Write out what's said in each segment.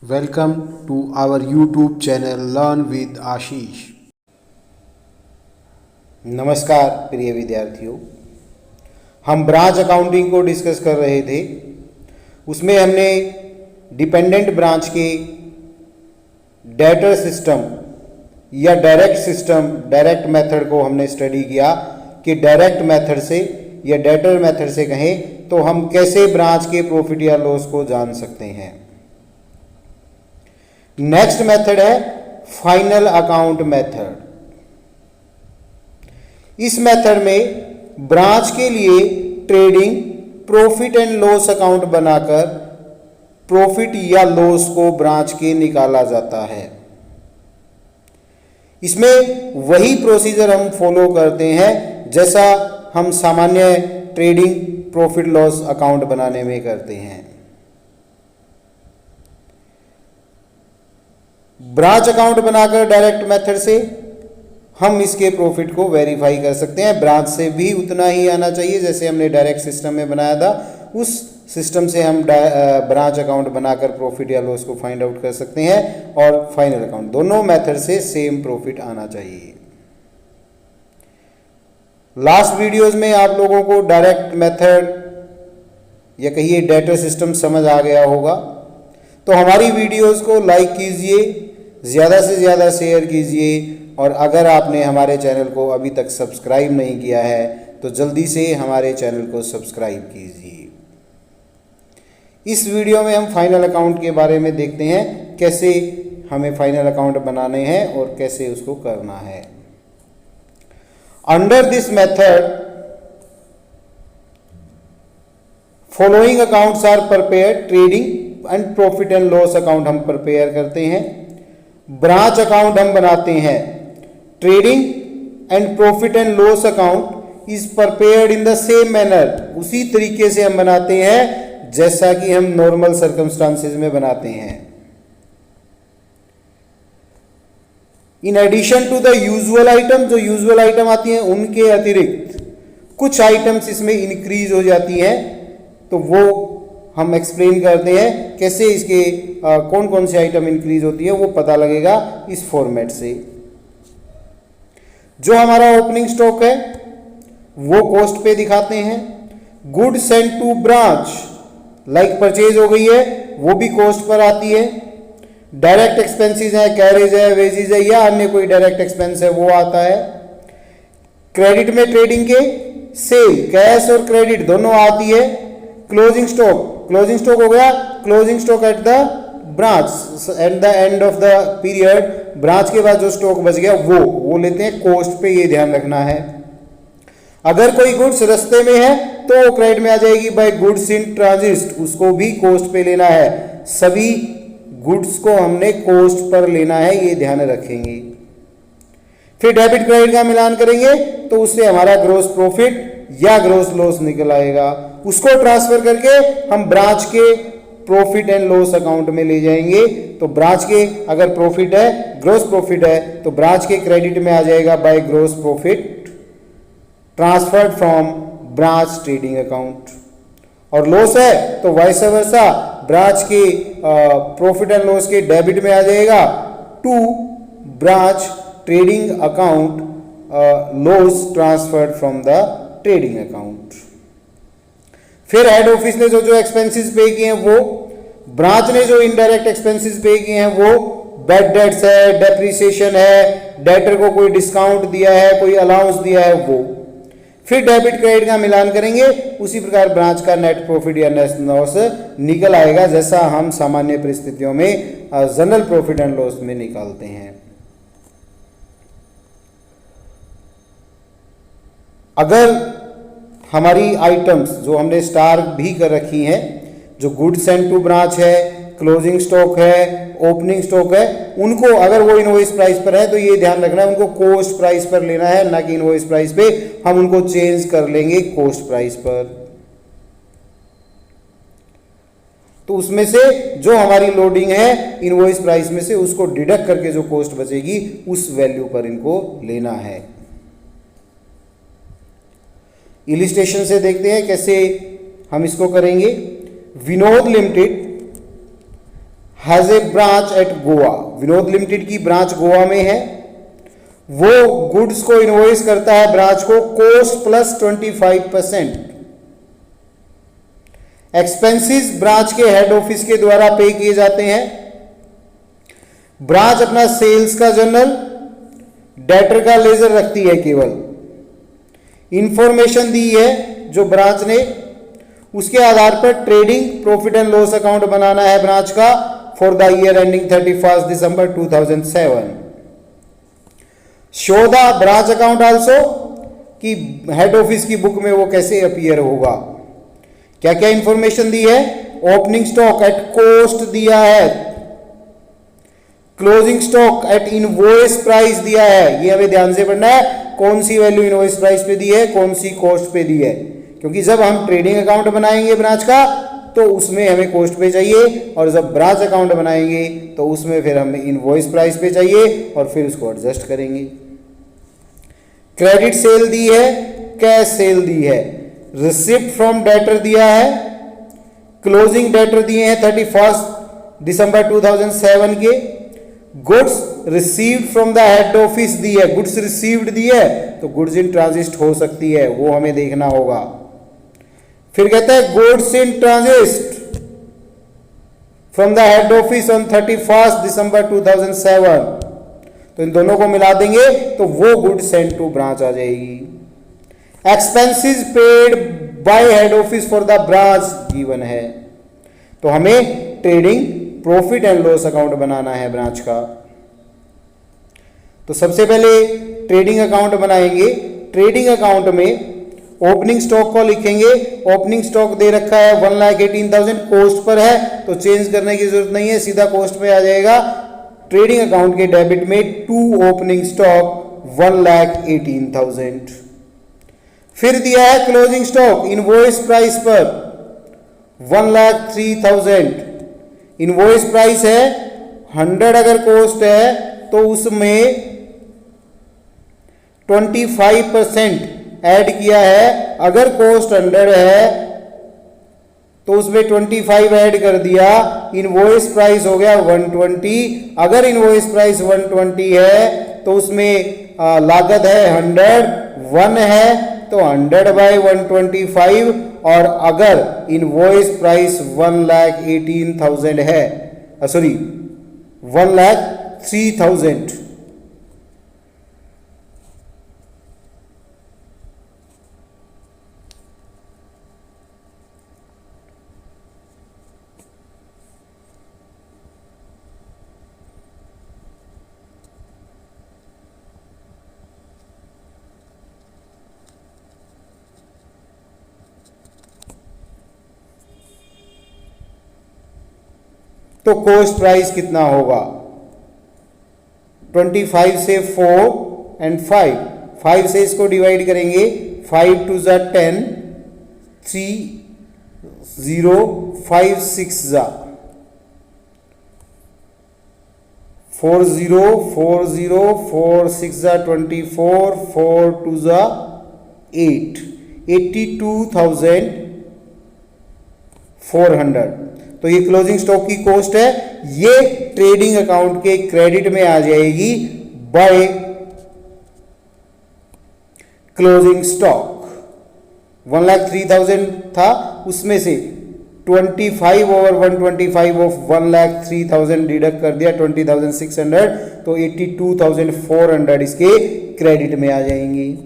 Welcome to our YouTube channel Learn with आशीष। नमस्कार प्रिय विद्यार्थियों, हम ब्रांच अकाउंटिंग को डिस्कस कर रहे थे। उसमें हमने डिपेंडेंट ब्रांच के डेटर सिस्टम या डायरेक्ट सिस्टम, डायरेक्ट मेथड को हमने स्टडी किया कि डायरेक्ट मेथड से या डेटर मेथड से कहें तो हम कैसे ब्रांच के प्रॉफिट या लॉस को जान सकते हैं। नेक्स्ट मेथड है फाइनल अकाउंट मेथड। इस मेथड में ब्रांच के लिए trading profit and loss account बनाकर प्रॉफिट या लॉस को ब्रांच के निकाला जाता है। इसमें वही प्रोसीजर हम फॉलो करते हैं जैसा हम सामान्य ट्रेडिंग प्रॉफिट लॉस अकाउंट बनाने में करते हैं। ब्रांच अकाउंट बनाकर डायरेक्ट मेथड से हम इसके प्रॉफिट को वेरीफाई कर सकते हैं। ब्रांच से भी उतना ही आना चाहिए जैसे हमने डायरेक्ट सिस्टम में बनाया था, उस सिस्टम से हम ब्रांच अकाउंट बनाकर प्रॉफिट या लॉस को फाइंड आउट कर सकते हैं। और फाइनल अकाउंट, दोनों मेथड से सेम प्रॉफिट आना चाहिए। लास्ट वीडियोस में आप लोगों को डायरेक्ट मेथड या कहिए डेटा सिस्टम समझ आ गया होगा, तो हमारी वीडियोस को लाइक कीजिए, ज़्यादा से ज़्यादा शेयर कीजिए, और अगर आपने हमारे चैनल को अभी तक सब्सक्राइब नहीं किया है तो जल्दी से हमारे चैनल को सब्सक्राइब कीजिए। इस वीडियो में हम फाइनल अकाउंट के बारे में देखते हैं, कैसे हमें फाइनल अकाउंट बनाने हैं और कैसे उसको करना है। Under this method following accounts are prepared. Trading and profit and loss account हम प्रिपेयर करते हैं, ब्रांच अकाउंट हम बनाते हैं। Trading and profit and loss account is prepared in the same manner, उसी तरीके से हम बनाते हैं जैसा कि हम नॉर्मल सर्कमस्टांसेस में बनाते हैं। In addition to the usual item, जो यूजुअल आइटम आती हैं उनके अतिरिक्त कुछ आइटम्स इसमें इंक्रीज हो जाती हैं, तो वो हम एक्सप्लेन करते हैं कैसे इसके कौन कौन से आइटम इंक्रीज होती है, वो पता लगेगा इस फॉर्मेट से। जो हमारा ओपनिंग स्टॉक है वो कॉस्ट पे दिखाते हैं। Good sent to branch, like purchase हो गई है, वो भी कॉस्ट पर आती है। डायरेक्ट एक्सपेंसेस है, कैरेज है, वेजेज है, या अन्य कोई डायरेक्ट एक्सपेंस है, वो आता है। क्रेडिट में ट्रेडिंग के सेल, कैश और क्रेडिट दोनों आती है। क्लोजिंग स्टॉक, क्लोजिंग स्टॉक हो गया, closing stock at the branch at the end of the period, branch के बाद जो स्टॉक बच गया वो लेते हैं कॉस्ट पे, ये ध्यान रखना है। अगर कोई गुड्स रास्ते में है तो क्रेडिट में आ जाएगी बाय गुड्स इन ट्रांजिट, उसको भी कॉस्ट पे लेना है। सभी गुड्स को हमने कॉस्ट पर लेना है, ये ध्यान रखेंगे। फिर डेबिट क्रेडिट का मिलान करेंगे तो उससे हमारा ग्रॉस प्रॉफिट या ग्रॉस लॉस निकल आएगा, उसको ट्रांसफर करके हम ब्रांच के प्रॉफिट एंड लॉस अकाउंट में ले जाएंगे। तो ब्रांच के अगर प्रॉफिट है, ग्रॉस प्रॉफिट है, तो ब्रांच के क्रेडिट में आ जाएगा by gross profit transferred from branch trading account. और लॉस है तो वाइस वर्सा, ब्रांच के प्रॉफिट एंड लॉस के डेबिट में आ जाएगा to branch trading account loss transferred from the trading account. फिर हेड ऑफिस ने जो एक्सपेंसेस पे किए हैं वो, ब्रांच ने जो इनडायरेक्ट एक्सपेंसेस पे किए हैं वो, बैड डेट्स है, डेप्रिसिएशन है, डेटर को कोई डिस्काउंट दिया है, कोई अलाउंस दिया है, वो। फिर डेबिट क्रेडिट का मिलान करेंगे, उसी प्रकार ब्रांच का नेट प्रॉफिट या नेट लॉस निकल आएगा जैसा हम सामान्य परिस्थितियों में जनरल प्रॉफिट एंड लॉस में निकालते हैं। अगर हमारी आइटम्स जो हमने स्टार भी कर रखी हैं, जो गुड सेंट टू ब्रांच है, क्लोजिंग स्टॉक है, ओपनिंग स्टॉक है, उनको अगर वो इनवॉइस प्राइस पर है तो ये ध्यान रखना है उनको कॉस्ट प्राइस पर लेना है, ना कि इनवॉइस प्राइस पे। हम उनको चेंज कर लेंगे कॉस्ट प्राइस पर। तो उसमें से जो हमारी लोडिंग है इनवॉइस प्राइस में से, उसको डिडक्ट करके जो कॉस्ट बचेगी उस वैल्यू पर इनको लेना है। इलिस्ट्रेशन से देखते हैं कैसे हम इसको करेंगे। Vinod limited has a branch eight Goa, Vinod limited की ब्रांच गोवा में है, वो गुड्स को इनवॉइस करता है ब्रांच को कॉस्ट प्लस 25%। एक्सपेंसेस ब्रांच के हेड ऑफिस के द्वारा पे किए जाते हैं। ब्रांच अपना सेल्स का जर्नल, डेटर का लेजर रखती है केवल। इंफॉर्मेशन दी है जो ब्रांच ने, उसके आधार पर trading profit and loss account बनाना है ब्रांच का फॉर द ईयर एंडिंग 31 दिसंबर 2007। Show the branch account also, कि हेड ऑफिस की बुक में वो कैसे अपीयर होगा। क्या क्या इंफॉर्मेशन दी है? ओपनिंग स्टॉक एट कॉस्ट दिया है, closing stock at invoice price दिया है। ये हमें ध्यान से पढ़ना है, कौन सी वैल्यू इनवॉइस प्राइस पे दी है, कौन सी कॉस्ट पे दी है, क्योंकि जब हम ट्रेडिंग अकाउंट बनाएंगे ब्रांच का तो उसमें हमें कॉस्ट पे चाहिए, और जब ब्रांच अकाउंट बनाएंगे तो उसमें फिर हमें इनवॉइस प्राइस पे चाहिए और फिर उसको एडजस्ट करेंगे। क्रेडिट सेल दी है, कैश सेल दी है, रिसिप्ट फ्रॉम डेटर दिया है, क्लोजिंग डेटर दिए हैं 31 दिसंबर 2007 के, goods received from the head office दी है, गुड्स रिसीव्ड दी है तो गुड्स इन ट्रांजिट हो सकती है, वो हमें देखना होगा। फिर कहता है goods in transit from the head office on 31 दिसंबर 2007, तो इन दोनों को मिला देंगे तो वो गुड्स सेंट टू ब्रांच आ जाएगी। Expenses paid by head office for the branch given है, तो हमें trading profit and loss account बनाना है ब्रांच का। तो सबसे पहले ट्रेडिंग अकाउंट बनाएंगे। ट्रेडिंग अकाउंट में ओपनिंग स्टॉक को लिखेंगे। ओपनिंग स्टॉक दे रखा है 1,18,000, कॉस्ट पर है तो चेंज करने की जरूरत नहीं है, सीधा कॉस्ट पे आ जाएगा। ट्रेडिंग अकाउंट के डेबिट में टू ओपनिंग स्टॉक 1,18,000। फिर दिया है क्लोजिंग स्टॉक इनवॉइस प्राइस पर 1,03,000। इनवॉइस प्राइस है 100, अगर कॉस्ट है तो उसमें 25% ऐड किया है। अगर कॉस्ट 100 है तो उसमें 25 ऐड कर दिया, इनवॉइस प्राइस हो गया 120। अगर इनवॉइस प्राइस 120 है तो उसमें लागत है 100, 1 है तो 100/125, और अगर इनवॉइस प्राइस 1,18,000 है, सॉरी 1,03,000, तो कॉस्ट प्राइस कितना होगा? 25 से 4 एंड 5 से इसको डिवाइड करेंगे, 5 2 ज़ा 10, 3 0 5 6 ज़ा 4 0 4 0 4 6 ज़ा 24, 4 2 ज़ा 8, 82,400। तो ये क्लोजिंग स्टॉक की कॉस्ट है, ये ट्रेडिंग अकाउंट के क्रेडिट में आ जाएगी बाय क्लोजिंग स्टॉक। 1,03,000 था, उसमें से 25/125 ऑफ 1,03,000 डिडक्ट कर दिया 20,600, तो 82,400 इसके क्रेडिट में आ जाएंगी।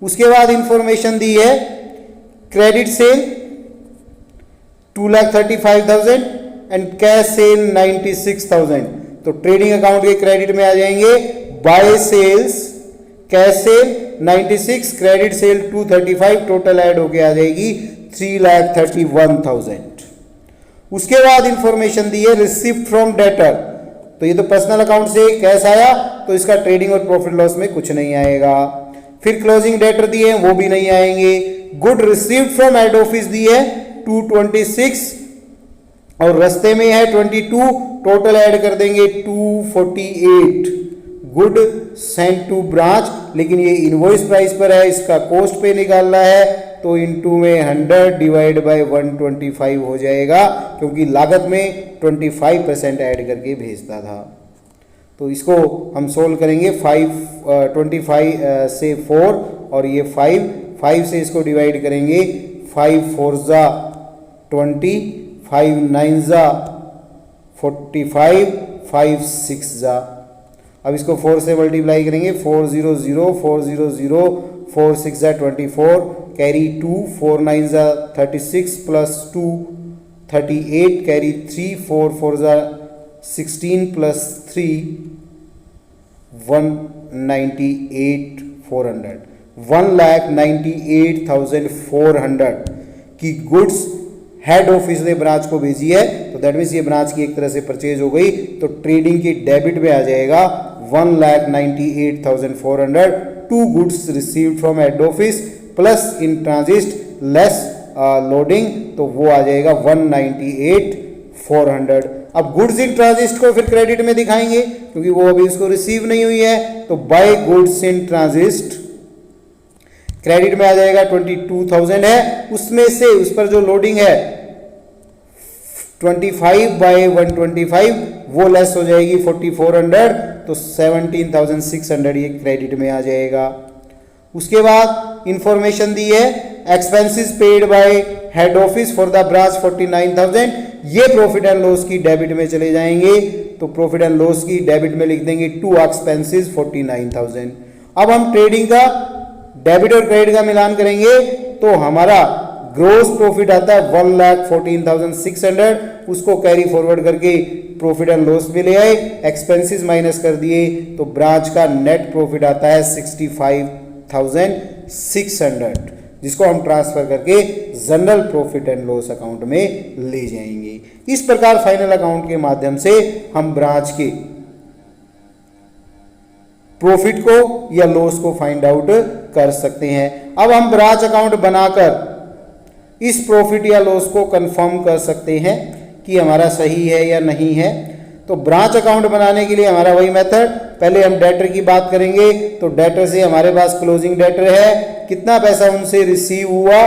उसके बाद इंफॉर्मेशन दी है credit sale 2,35,000 and cash sale 96,000, तो ट्रेडिंग अकाउंट के क्रेडिट में आ जाएंगे by sales, cash sale 96, credit sale 235, total add होके आ जाएगी 3,31,000। उसके बाद इंफॉर्मेशन दी है रिसिप्ट फ्रॉम डेटर, तो ये तो पर्सनल अकाउंट से कैश आया तो इसका ट्रेडिंग और प्रॉफिट लॉस में कुछ नहीं आएगा। फिर क्लोजिंग डेटर दिए वो भी नहीं आएंगे। Good received from head office दी है 226 और रस्ते में है 22, टोटल ऐड कर देंगे 248। गुड सेंट टू ब्रांच, लेकिन ये इनवॉइस प्राइस पर है, इसका कॉस्ट पे निकालना है तो इनटू में 100 डिवाइड बाय 125 हो जाएगा, क्योंकि लागत में 25% ऐड करके भेजता था। तो इसको हम सोल्व करेंगे। 25 से 4 और ये 5 से इसको डिवाइड करेंगे। 5 4 ज़ा 20, 5 9 ज़ा 45, 5 6 ज़ा। अब इसको 4 से मल्टीप्लाई करेंगे। 4 0 0 4 0 0 4 6 ज़ा 24, कैरी 2 4 9 ज़ा 36 प्लस 2 38, कैरी 3 4 4 ज़ा 16 प्लस 3 198,400 1,98,400 की गुड्स हेड ऑफिस ने ब्रांच को भेजी है। तो दैट मीन्स ये ब्रांच की एक तरह से परचेज हो गई, तो ट्रेडिंग की डेबिट में आ जाएगा 1,98,400 to goods received from head office plus in transit less loading, तो वो आ जाएगा 198,400। अब गुड्स इन ट्रांजिट को फिर क्रेडिट में दिखाएंगे, क्योंकि वो अभी उसको रिसीव नहीं हुई है। तो by goods in transit credit में आ जाएगा 22,000 है, उसमें से उस पर जो लोडिंग है 25 बाय 125 वो लेस हो जाएगी 4,400, तो 17,600 ये क्रेडिट में आ जाएगा। उसके बाद इंफॉर्मेशन दी है expenses paid by head office for the branch 49,000, ये प्रॉफिट एंड लॉस की डेबिट में चले जाएंगे। तो प्रॉफिट एंड लॉस की डेबिट में लिख देंगे टू एक्सपेंसेस 49,000। अब हम ट्रेडिंग का डेबिट और क्रेडिट का मिलान करेंगे, तो हमारा ग्रोस प्रॉफिट आता है 1,14,600, उसको कैरी फॉरवर्ड करके प्रॉफिट एंड लॉस में ले आए, एक्सपेंसेस माइनस कर दिए, तो ब्रांच का नेट प्रॉफिट आता है 65,600, जिसको हम ट्रांसफर करके general profit and loss account में ले जाएंगे। इस प्रकार फाइनल अकाउंट के माध्यम से हम ब्रांच के प्रॉफिट को या लॉस को फाइंड आउट कर सकते हैं। अब हम ब्रांच अकाउंट बनाकर इस प्रॉफिट या लॉस को कंफर्म कर सकते हैं कि हमारा सही है या नहीं है। तो ब्रांच अकाउंट बनाने के लिए हमारा वही मेथड, पहले हम डेटर की बात करेंगे। तो डेटर से हमारे पास क्लोजिंग डेटर है, कितना पैसा उनसे रिसीव हुआ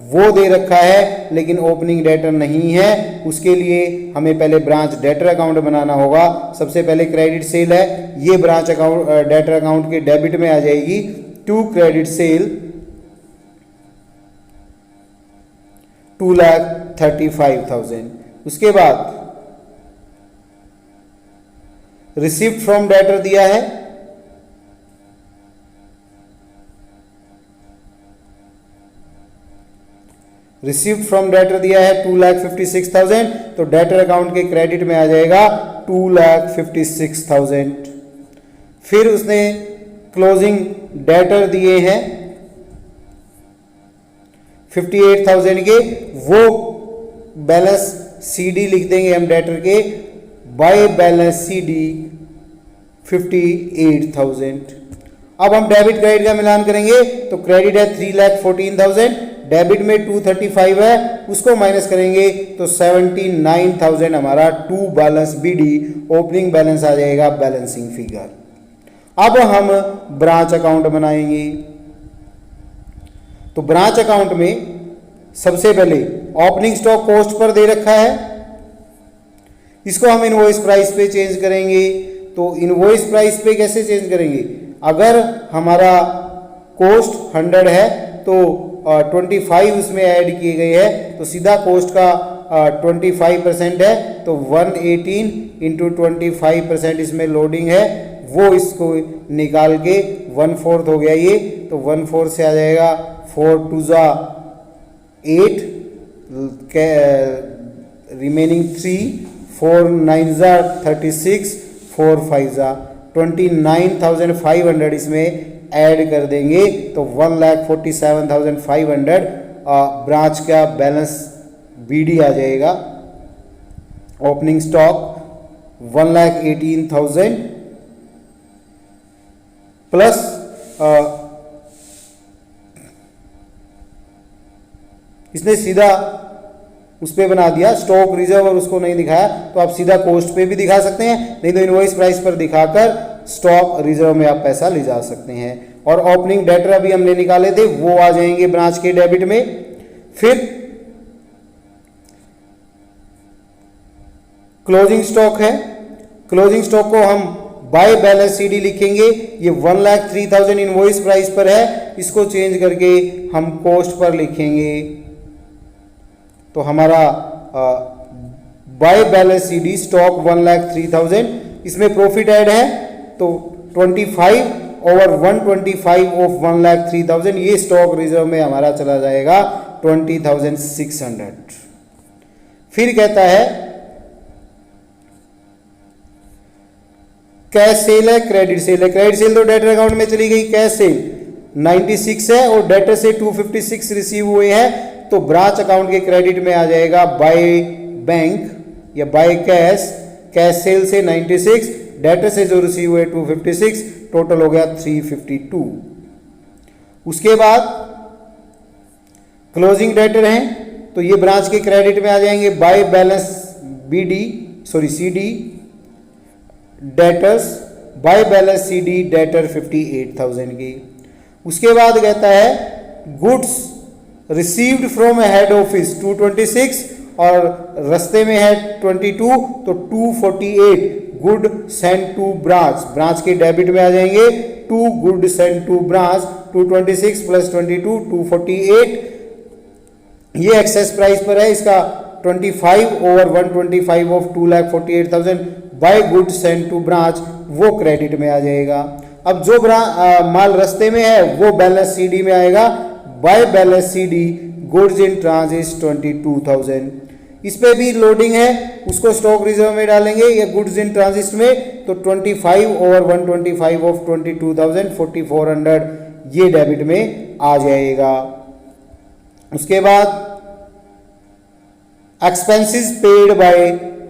वो दे रखा है, लेकिन ओपनिंग डेटर नहीं है। उसके लिए हमें पहले ब्रांच डेटर अकाउंट बनाना होगा। सबसे पहले क्रेडिट सेल है, ये ब्रांच अकाउंट डेटर अकाउंट के डेबिट में आ जाएगी। To credit sale 2,35,000। उसके बाद रिसिप्ट फ्रॉम डेटर दिया है, रिसिप्ट फ्रॉम डेटर दिया है 2,56,000, तो डेटर अकाउंट के क्रेडिट में आ जाएगा 2,56,000। फिर उसने क्लोजिंग डेटर दिए हैं 58,000 के, वो बैलेंस सीडी लिख देंगे हम डेटर के, बाय बैलेंस सीडी 58,000। अब हम डेबिट क्रेडिट का मिलान करेंगे। तो क्रेडिट है 3,14,000, डेबिट में 235 है, उसको माइनस करेंगे तो 79,000 हमारा to balance BD opening balance आ जाएगा, बैलेंसिंग फिगर। अब हम ब्रांच अकाउंट बनाएंगे। तो ब्रांच अकाउंट में सबसे पहले ओपनिंग स्टॉक कॉस्ट पर दे रखा है, इसको हम इनवॉइस प्राइस पे चेंज करेंगे। तो इनवॉइस प्राइस पे कैसे चेंज करेंगे? अगर हमारा कॉस्ट 100 है तो 25 उसमें ऐड किए गए हैं, तो सीधा कॉस्ट का 25% है, तो 118 इंटू 25% इसमें लोडिंग है, वो इसको निकाल के 1/4 हो गया ये, तो 1/4 से आ जाएगा 4 2 ज़ा 8, रिमेनिंग 3, 4 9 ज़ा 36, 4 5 ज़ा 29,500 इसमें ऐड कर देंगे, तो 1,47,500 ब्रांच का बैलेंस बीडी आ जाएगा। ओपनिंग स्टॉक 1,18,000 प्लस इसने सीधा उस पे बना दिया स्टॉक रिजर्व और उसको नहीं दिखाया, तो आप सीधा कॉस्ट पे भी दिखा सकते हैं, नहीं तो इनवॉइस प्राइस पर दिखाकर स्टॉक रिजर्व में आप पैसा ले जा सकते हैं। और ओपनिंग डेटर अभी हमने निकाले थे वो आ जाएंगे ब्रांच के डेबिट में। फिर क्लोजिंग स्टॉक है, क्लोजिंग स्टॉक को हम बाय बैलेंस सीडी लिखेंगे। ये 1,03,000 इनवॉइस प्राइस पर है, इसको चेंज करके हम कॉस्ट पर लिखेंगे। तो हमारा बाय बैलेंस सीडी स्टॉक 1,03,000, इसमें प्रॉफिट ऐड है तो 25 ओवर 125 ऑफ 1,03,000 ये स्टॉक रिजर्व में हमारा चला जाएगा 20,600। फिर कहता है कैश सेल है, क्रेडिट सेल है। क्रेडिट सेल तो डेटर अकाउंट में चली गई, कैश सेल 96 है और डेटर से 256 रिसीव हुए हैं तो ब्रांच अकाउंट के क्रेडिट में आ जाएगा बाय बैंक या बाय कैश। कैश सेल से 96, डेटर से जो रिसीव हुए 256, टोटल हो गया 352। उसके बाद क्लोजिंग डेटर हैं तो ये ब्रांच के क्रेडिट में आ जाएंगे by balance CD debtors, by balance CD debtor 58,000 की। उसके बाद कहता है goods received from head office 226 और रस्ते में है 22 तो 248 good send to branch, branch के डेबिट में आ जाएंगे। 2 good send to branch 226 plus 22 248, ये एक्सेस प्राइस पर है, इसका 25 over 125 of 2,48,000 by good send to branch वो क्रेडिट में आ जाएगा। अब जो माल रस्ते में है वो बैलेंस सीडी में आएगा। Bye balance CD goods in transit 22,000, इस पे भी लोडिंग है, उसको स्टॉक रिजर्व में डालेंगे या गुड्स इन ट्रांजिट में तो 25 ओवर 125 ऑफ 22,000 4,400 ये डेबिट में आ जाएगा। उसके बाद expenses paid by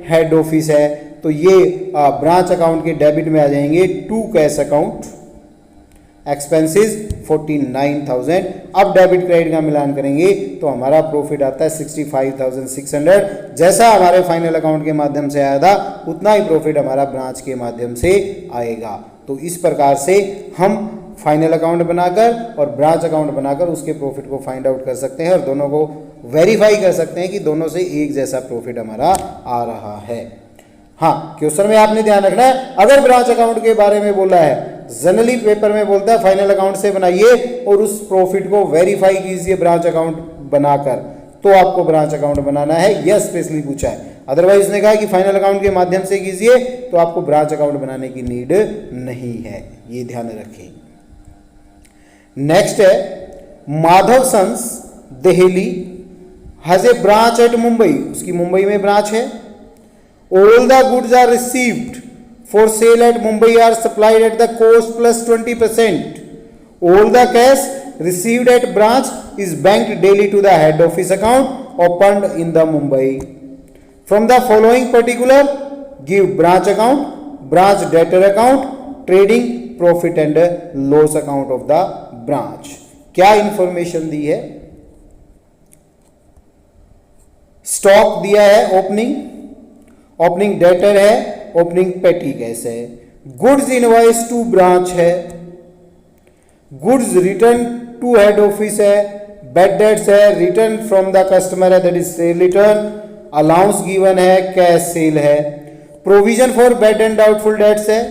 head office है तो ये ब्रांच अकाउंट के डेबिट में आ जाएंगे टू कैश अकाउंट। एक्सपेंसेस 49,000। अब डेबिट क्रेडिट का मिलान करेंगे तो हमारा प्रॉफिट आता है 65,600। जैसा हमारे फाइनल अकाउंट के माध्यम से आया था उतना ही प्रॉफिट हमारा ब्रांच के माध्यम से आएगा। तो इस प्रकार से हम फाइनल अकाउंट बनाकर और ब्रांच अकाउंट बनाकर उसके प्रॉफिट को फाइंड आउट कर सकते हैं और दोनों को वेरीफाई कर सकते हैं कि दोनों से एक जैसा प्रॉफिट हमारा आ रहा है। हाँ, क्वेश्चन में आपने ध्यान रखना है, अगर ब्रांच अकाउंट के बारे में बोला है, जनरली पेपर में बोलता है फाइनल अकाउंट से बनाइए और उस प्रॉफिट को वेरीफाई कीजिए ब्रांच अकाउंट बनाकर, तो आपको ब्रांच अकाउंट बनाना है, यह स्पेशली पूछा है। अदरवाइज उसने कहा कि फाइनल अकाउंट के माध्यम से कीजिए तो आपको ब्रांच अकाउंट बनाने की नीड नहीं है, ये ध्यान रखें। नेक्स्ट है Madhav sons Delhi has a branch at Mumbai, उसकी मुंबई में ब्रांच है। All the goods are received for sale at Mumbai are supplied at the cost plus 20%. All the cash received at branch is banked daily to the head office account opened in the Mumbai. From the following particular, give branch account, branch debtor account, trading profit and loss account of the branch. क्या information दी है? Stock दिया है opening, opening debtor है, opening petty cash है, goods invoice to branch है, goods return to head office है, bad debts है, रिटर्न फ्रॉम द कस्टमर है that is sale return, allowance given है, कैश सेल है, provision for bad and doubtful debts है,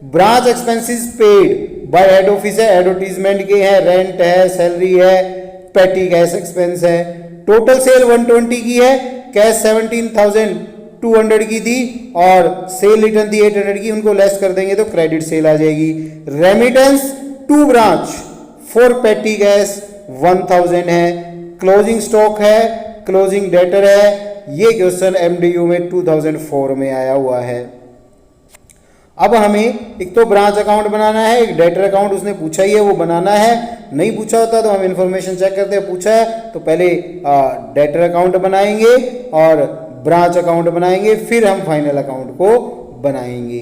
branch expenses paid by head office है, advertisement के है, rent है, सैलरी है, पेटी कैश एक्सपेंस है, टोटल सेल 120 की है, कैश 17,200 की थी और सेल रिटर्न थी 800 की, उनको लेस कर देंगे तो क्रेडिट सेल आ जाएगी। Remittance to branch for petty cash 1000 है, क्लोजिंग स्टॉक है, क्लोजिंग डेटर है। ये क्वेश्चन एमडीयू में 2004 में आया हुआ है। अब हमें एक तो ब्रांच अकाउंट बनाना है, एक डेटर अकाउंट उसने पूछा ही है वो बनाना है, नहीं पूछा होता तो हम इंफॉर्मेशन चेक करते हैं, पूछा है तो पहले डेटर अकाउंट बनाएंगे और ब्रांच अकाउंट बनाएंगे, फिर हम फाइनल अकाउंट को बनाएंगे।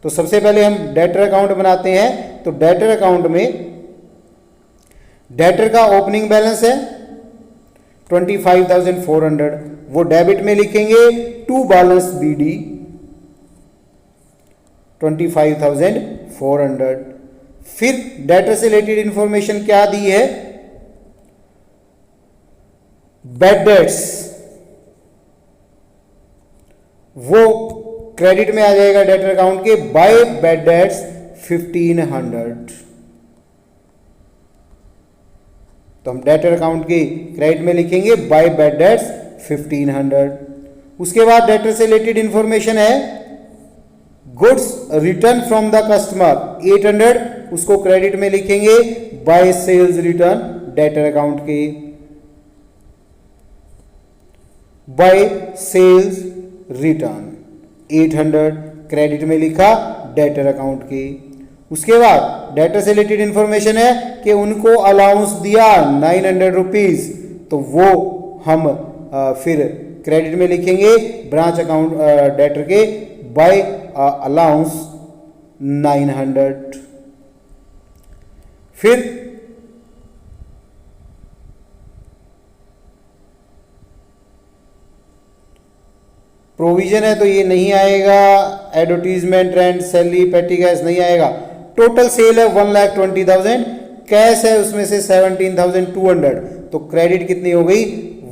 तो सबसे पहले हम डेटर अकाउंट बनाते हैं। तो डेटर अकाउंट में डेटर का ओपनिंग बैलेंस है 25,400, वो डेबिट में लिखेंगे टू बैलेंस बीडी 25,400। 400। फिर डेटर से रिलेटेड इंफॉर्मेशन क्या दी है, बैड डेट्स, वो क्रेडिट में आ जाएगा डेटर अकाउंट के बाय बैड डेट्स 1500। तो हम डेटर अकाउंट के क्रेडिट में लिखेंगे बाय बैड डेट्स 1500। उसके बाद डेटर से रिलेटेड इंफॉर्मेशन है goods return from the customer 800, उसको क्रेडिट में लिखेंगे by sales return debtor account के, बाय सेल्स रिटर्न 800 क्रेडिट में लिखा डेटर अकाउंट के। उसके बाद डेटर से रिलेटेड इंफॉर्मेशन है कि उनको अलाउंस दिया 900 रुपीज, तो वो हम फिर क्रेडिट में लिखेंगे ब्रांच अकाउंट डेटर के बाय अलाउंस 900। फिर प्रोविजन है तो ये नहीं आएगा, एडवर्टीजमेंट, रेंट, सैलरी, पेटी कैश नहीं आएगा। टोटल सेल है 1,20,000, कैश है उसमें से 17,200, तो क्रेडिट कितनी हो गई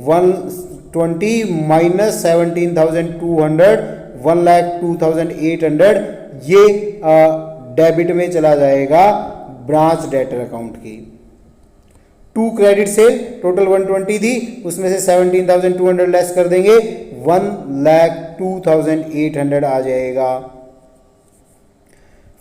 120 माइनस 17,200 1,02,800, ये डेबिट में चला जाएगा ब्रांच डेटर अकाउंट की। टू क्रेडिट सेल टोटल 120 थी, उसमें से 17,200 लेस कर देंगे 1,02,800 आ जाएगा।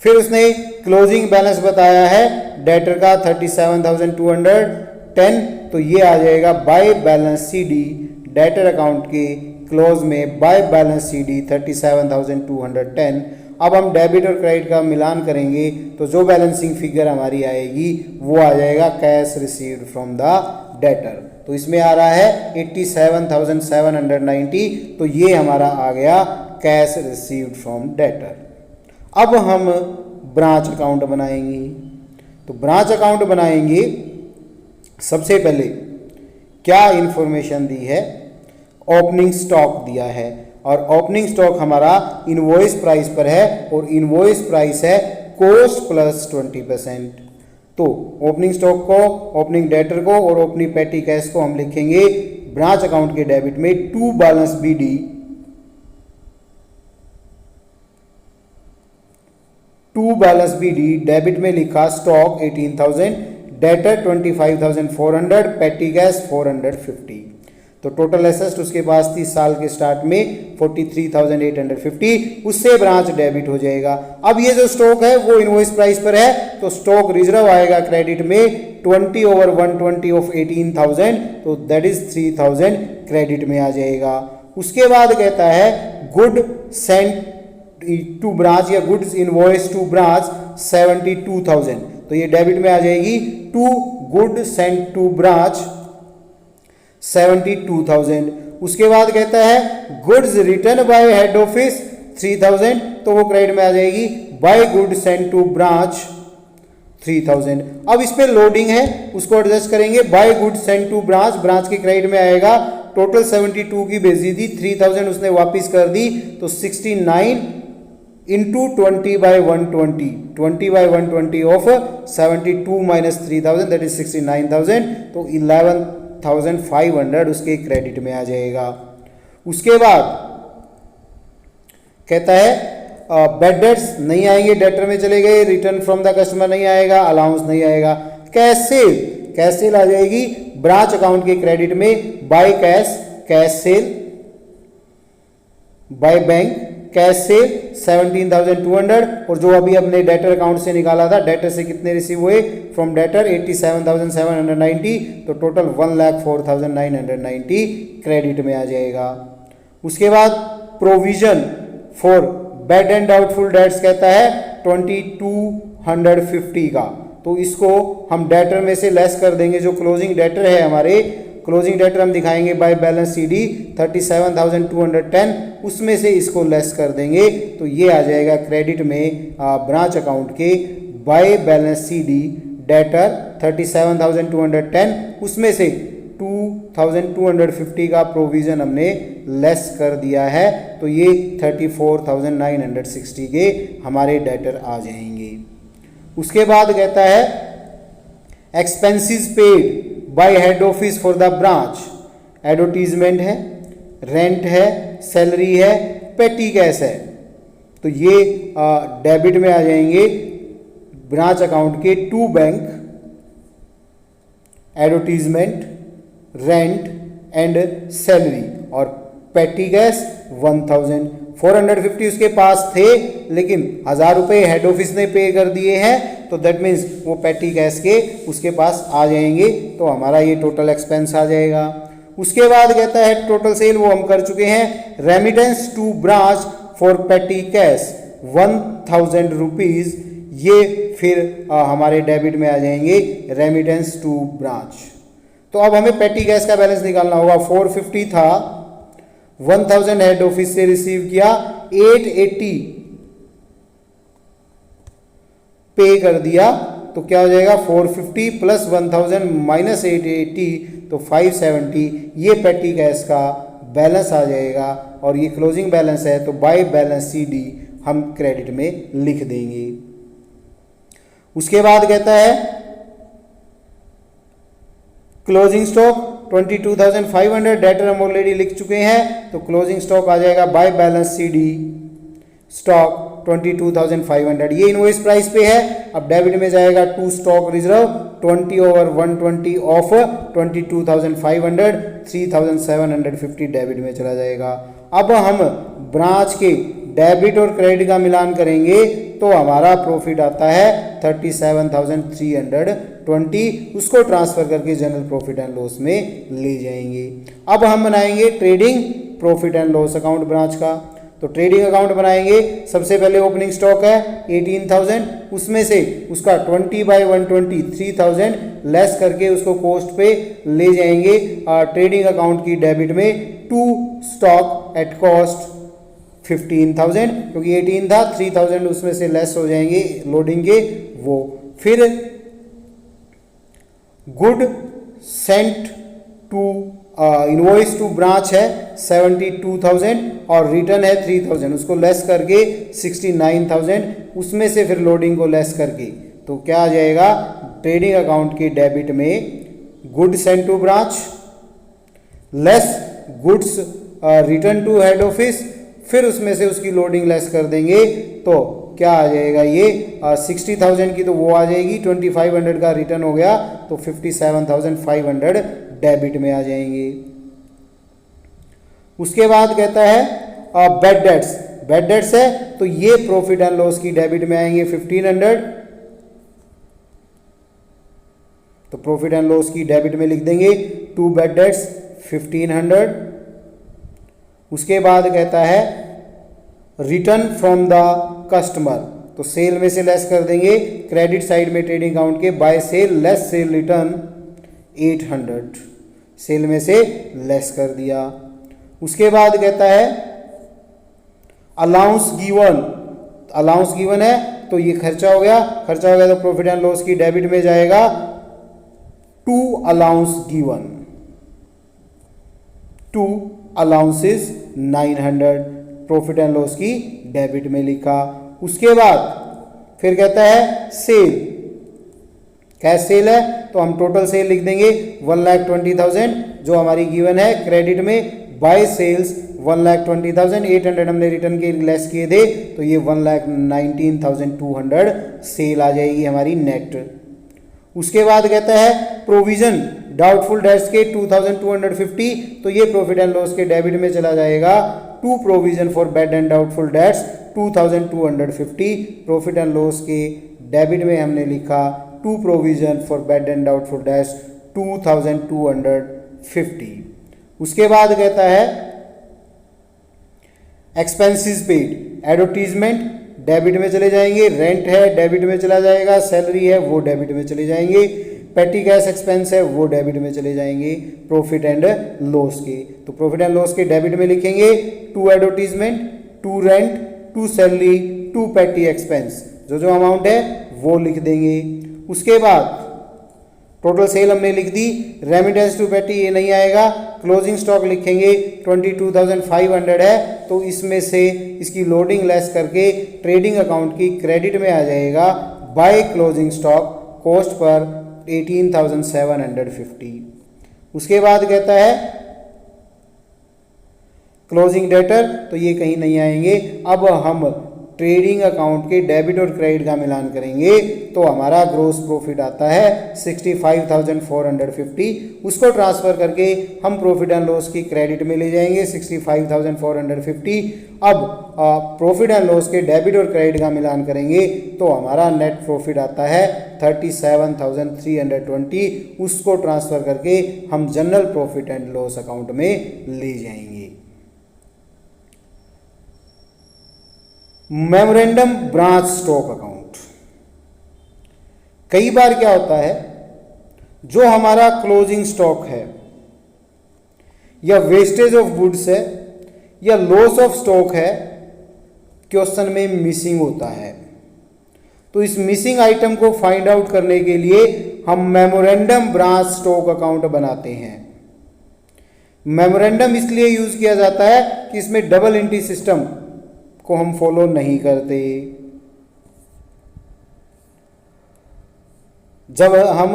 फिर उसने क्लोजिंग बैलेंस बताया है डेटर का 37,210, तो ये आ जाएगा bye balance CD debtor account के क्लोज में बाय बैलेंस सीडी 37,210। अब हम डेबिट और क्रेडिट का मिलान करेंगे तो जो बैलेंसिंग फिगर हमारी आएगी वो आ जाएगा cash received from the debtor, तो इसमें आ रहा है 87,790, तो ये हमारा आ गया कैश रिसीव्ड फ्रॉम डेटर। अब हम ब्रांच अकाउंट बनाएंगे, तो ब्रांच अकाउंट बनाएंगे सबसे पहले क्या इंफॉर्मेशन दी है, ओपनिंग स्टॉक दिया है और ओपनिंग स्टॉक हमारा इनवॉइस प्राइस पर है और इनवॉइस प्राइस है कॉस्ट प्लस 20%। तो ओपनिंग स्टॉक को, ओपनिंग डेटर को और ओपनिंग पेटी कैश को हम लिखेंगे ब्रांच अकाउंट के डेबिट में to balance BD, to balance BD debit में लिखा स्टॉक 18,000, डेटर 25,400, पेटी कैश 450। तो टोटल एसेट उसके पास थी साल के स्टार्ट में 43,850, उससे ब्रांच डेबिट हो जाएगा। अब ये जो स्टॉक है वो इनवॉइस प्राइस पर है, तो स्टॉक रिजर्व आएगा क्रेडिट में 20/120 ऑफ 18,000, तो दैट इज 3,000 क्रेडिट में आ जाएगा। उसके बाद कहता है गुड सेंट टू ब्रांच या गुड्स इनवॉइस टू ब्रांच 72,000, तो ये डेबिट में आ जाएगी to good sent to branch 72,000। उसके बाद कहता है goods return by head office 3,000, तो वो क्रेडिट में आ जाएगी by good sent to branch 3,000। अब इस पे लोडिंग है, उसको एडजस्ट करेंगे by good sent to branch, branch के क्रेडिट में आएगा। टोटल 72 की भेजी थी, 3,000 उसने वापिस कर दी, तो 69 into 20/120, 20/120 of 72 minus 3,000 that is 69,000, तो 11,500 उसके क्रेडिट में आ जाएगा। उसके बाद कहता है बैड डेट्स नहीं आएंगे, डेटर में चले गए, रिटर्न फ्रॉम द कस्टमर नहीं आएगा, अलाउंस नहीं आएगा। कैश सेल, कैश सेल आ जाएगी ब्रांच अकाउंट के क्रेडिट में by cash, cash cell, by bank cash cell 17,200, और जो अभी अपने डेटर अकाउंट से निकाला था, डेटर से कितने रिसीव हुए फ्रॉम डेटर 87,790, तो टोटल 1,04,990 क्रेडिट में आ जाएगा। उसके बाद provision for bad and doubtful dates कहता है 2,250 का, तो इसको हम डेटर में से लेस कर देंगे। जो क्लोजिंग डेटर है हमारे, क्लोजिंग डेटर हम दिखाएंगे बाय बैलेंस सीडी 37,210, उसमें से इसको लेस कर देंगे, तो ये आ जाएगा क्रेडिट में ब्रांच अकाउंट के बाय बैलेंस सीडी डेटर 37,210, उसमें से 2,250 का प्रोविजन हमने लेस कर दिया है, तो ये 34,960 के हमारे डेटर आ जाएंगे। उसके बाद कहता है expenses paid by head office for the branch, advertisement है, रेंट है, सैलरी है, पेटी कैश है, तो ये डेबिट में आ जाएंगे ब्रांच अकाउंट के to bank, advertisement, rent and salary, और पेटी कैश 1450 उसके पास थे, लेकिन 1000 रुपये हेड ऑफिस ने पे कर दिए हैं, तो दैट मीन्स वो पेटी कैश के उसके पास आ जाएंगे, तो हमारा ये टोटल एक्सपेंस आ जाएगा। उसके बाद कहता है टोटल सेल वो हम कर चुके हैं, remittance to branch for petty cash 1000 rupees, ये फिर हमारे डेबिट में आ जाएंगे रेमिटेंस टू ब्रांच। तो अब हमें पेटी कैश का बैलेंस निकालना होगा, 450 था, 1000 हेड ऑफिस से रिसीव किया, 880 पे कर दिया, तो क्या हो जाएगा 450 प्लस 1000 माइनस 880, तो 570, ये पेटी कैश का बैलेंस आ जाएगा, और ये क्लोजिंग बैलेंस है, तो बाय बैलेंस CD हम क्रेडिट में लिख देंगे। उसके बाद कहता है क्लोजिंग स्टॉक 22,500, डेटर हम ऑलरेडी लिख चुके हैं, तो क्लोजिंग स्टॉक आ जाएगा बाय बैलेंस CD स्टॉक 22,500, ये इनवॉइस प्राइस पे है। अब डेबिट में जाएगा to stock reserve 20/120 of 22,500, 3,750 debit में चला जाएगा। अब हम ब्रांच के डेबिट और क्रेडिट का मिलान करेंगे, तो हमारा प्रॉफिट आता है 37,320, उसको ट्रांसफर करके जनरल प्रॉफिट एंड लॉस में ले जाएंगे। अब हम बनाएंगे trading profit and loss account branch का, तो ट्रेडिंग अकाउंट बनाएंगे। सबसे पहले ओपनिंग स्टॉक है 18,000, उसमें से उसका 20/120 3000 लेस करके उसको कॉस्ट पे ले जाएंगे ट्रेडिंग अकाउंट की डेबिट में, टू स्टॉक एट कॉस्ट 15,000, क्योंकि 18 था, 3000 उसमें से लेस हो जाएंगे लोडिंग के वो। फिर good sent to invoice to branch है 72,000 और रिटर्न है 3,000, उसको लेस करके 69,000, उसमें से फिर लोडिंग को लेस करके, तो क्या आ जाएगा ट्रेडिंग अकाउंट के डेबिट में good sent to branch less goods return to head office, फिर उसमें से उसकी लोडिंग लेस कर देंगे, तो क्या आ जाएगा ये 60,000 की तो वो आ जाएगी, 2500 का रिटर्न हो गया, तो 57,500 डेबिट में आ जाएंगे। उसके बाद कहता है बैड डेट्स, बैड डेट्स है तो ये प्रॉफिट एंड लॉस की डेबिट में आएंगे 1500, तो प्रॉफिट एंड लॉस की डेबिट में लिख देंगे टू बैड डेट्स 1500। उसके बाद कहता है रिटर्न फ्रॉम द कस्टमर, तो सेल में से लेस कर देंगे, क्रेडिट साइड में ट्रेडिंग अकाउंट के by sale less sale return 800, sale में से लेस कर दिया। उसके बाद कहता है अलाउंस गिवन, अलाउंस गिवन है तो ये खर्चा हो गया, खर्चा हो गया तो प्रॉफिट एंड लॉस की डेबिट में जाएगा to allowance given, to allowances 900, profit and loss की डेबिट में लिखा। उसके बाद फिर कहता है सेल, कैश सेल है तो हम टोटल सेल लिख देंगे 1,20,000 जो हमारी गिवन है, क्रेडिट में बाय सेल्स 1,20,000, 800 हमने रिटर्न के लेस किए थे, तो ये 1,19,200 सेल आ जाएगी हमारी नेट। उसके बाद कहता है प्रोविजन डाउटफुल डेट्स के 2,250, तो ये प्रॉफिट एंड लॉस के डेबिट में चला जाएगा, to provision for bad and doubtful debts 2,250, profit and loss के डेबिट में हमने लिखा to provision for bad and doubtful debts 2,250। उसके बाद कहता है एक्सपेंसेस पेड, एडवर्टीजमेंट डेबिट में चले जाएंगे, रेंट है डेबिट में चला जाएगा, सैलरी है वो डेबिट में चले जाएंगे, पेटी कैश एक्सपेंस है वो डेबिट में चले जाएंगे प्रॉफिट एंड लॉस के, तो प्रॉफिट एंड लॉस के डेबिट में लिखेंगे to advertisement, to rent, to salary, to petty expense, जो जो अमाउंट है वो लिख देंगे। उसके बाद टोटल सेल हमने लिख दी, रेमिटेंस टू पेटी ये नहीं आएगा, क्लोजिंग स्टॉक लिखेंगे 22,500 है, तो इसमें से इसकी लोडिंग लेस करके ट्रेडिंग अकाउंट की क्रेडिट में आ जाएगा बाय क्लोजिंग स्टॉक कॉस्ट पर 18,750। उसके बाद कहता है क्लोजिंग डेटर, तो ये कहीं नहीं आएंगे। अब हम ट्रेडिंग अकाउंट के डेबिट और क्रेडिट का मिलान करेंगे तो हमारा ग्रोस प्रॉफिट आता है 65,450। उसको ट्रांसफर करके हम प्रॉफिट एंड लॉस की क्रेडिट में ले जाएंगे 65,450। अब प्रॉफिट एंड लॉस के डेबिट और क्रेडिट का मिलान करेंगे तो हमारा नेट प्रॉफिट आता है 37,320। उसको ट्रांसफर करके हम general profit and loss account में ले जाएंगे। मेमोरेंडम ब्रांच स्टॉक अकाउंट, कई बार क्या होता है, जो हमारा क्लोजिंग स्टॉक है या वेस्टेज ऑफ गुड्स है या लॉस ऑफ स्टॉक है, क्वेश्चन में मिसिंग होता है। तो इस मिसिंग आइटम को फाइंड आउट करने के लिए हम मेमोरेंडम ब्रांच स्टॉक अकाउंट बनाते हैं। मेमोरेंडम इसलिए यूज किया जाता है कि इसमें डबल एंट्री सिस्टम को हम फॉलो नहीं करते। जब हम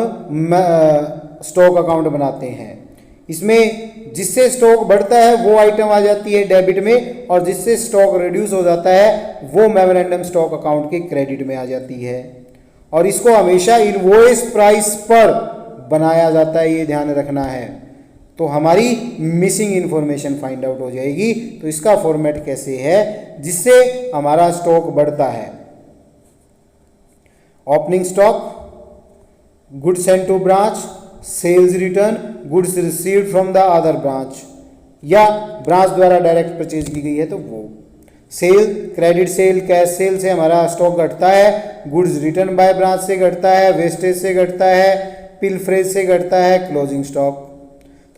स्टॉक अकाउंट बनाते हैं, इसमें जिससे स्टॉक बढ़ता है वो आइटम आ जाती है डेबिट में, और जिससे स्टॉक रिड्यूस हो जाता है वो मेमोरेंडम स्टॉक अकाउंट के क्रेडिट में आ जाती है। और इसको हमेशा इनवॉइस प्राइस पर बनाया जाता है, ये ध्यान रखना है। तो हमारी मिसिंग इंफॉर्मेशन फाइंड आउट हो जाएगी। तो इसका फॉर्मेट कैसे है जिससे हमारा स्टॉक बढ़ता है? Opening stock, goods sent to branch, sales return, goods received from the other branch, या ब्रांच द्वारा डायरेक्ट परचेज की गई है तो वो। Sale, credit sale, cash sale से हमारा स्टॉक घटता है, गुड्स रिटर्न बाय ब्रांच से घटता है, वेस्टेज से घटता है, पिलफ्रेज से घटता है, क्लोजिंग स्टॉक।